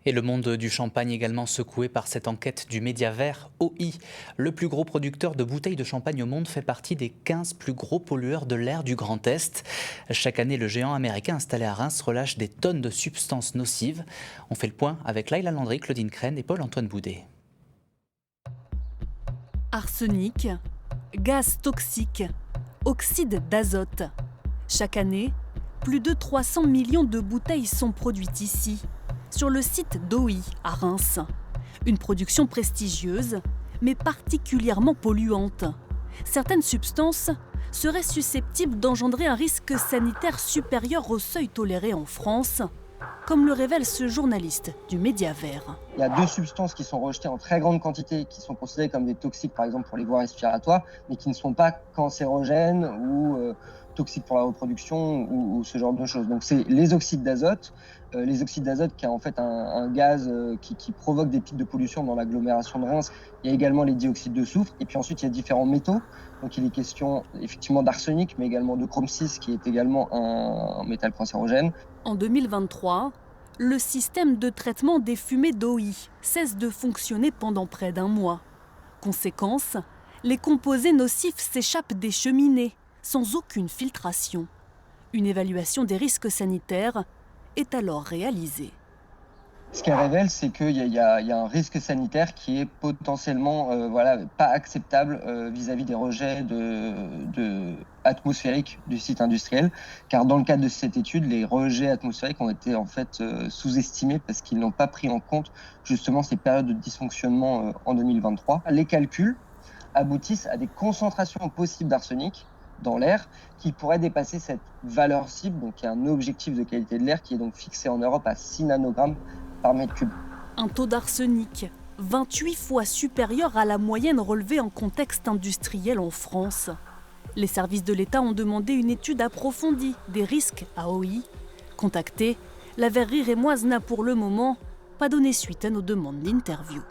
Et le monde du champagne également secoué par cette enquête du Mediavert OI. Le plus gros producteur de bouteilles de champagne au monde fait partie des 15 plus gros pollueurs de l'air du Grand Est. Chaque année, le géant américain installé à Reims relâche des tonnes de substances nocives. On fait le point avec Laïla Landry, Claudine Crène et Paul-Antoine Boudet. Arsenic, gaz toxique, oxyde d'azote. Chaque année, plus de 300 millions de bouteilles sont produites ici, sur le site d'OI à Reims. Une production prestigieuse, mais particulièrement polluante. Certaines substances seraient susceptibles d'engendrer un risque sanitaire supérieur au seuil toléré en France, comme le révèle ce journaliste du Mediavert. Il y a deux substances qui sont rejetées en très grande quantité, qui sont considérées comme des toxiques, par exemple pour les voies respiratoires, mais qui ne sont pas cancérogènes ou toxiques pour la reproduction ou ce genre de choses. Donc c'est les oxydes d'azote. Les oxydes d'azote qui est en fait un gaz qui provoque des pics de pollution dans l'agglomération de Reims. Il y a également les dioxydes de soufre. Et puis ensuite, il y a différents métaux. Donc il est question effectivement d'arsenic, mais également de chrome 6, qui est également un métal cancérogène. En 2023, le système de traitement des fumées d'OI cesse de fonctionner pendant près d'un mois. Conséquence, les composés nocifs s'échappent des cheminées sans aucune filtration. Une évaluation des risques sanitaires est alors réalisée. Ce qu'elle révèle, c'est qu'il y a un risque sanitaire qui est potentiellement pas acceptable vis-à-vis des rejets atmosphériques du site industriel. Car dans le cadre de cette étude, les rejets atmosphériques ont été en fait sous-estimés parce qu'ils n'ont pas pris en compte justement ces périodes de dysfonctionnement en 2023. Les calculs aboutissent à des concentrations possibles d'arsenic dans l'air qui pourrait dépasser cette valeur cible, donc il y a un objectif de qualité de l'air qui est donc fixé en Europe à 6 nanogrammes par mètre cube. Un taux d'arsenic 28 fois supérieur à la moyenne relevée en contexte industriel en France. Les services de l'État ont demandé une étude approfondie des risques à OI. Contactée, la verrerie rémoise n'a pour le moment pas donné suite à nos demandes d'interview.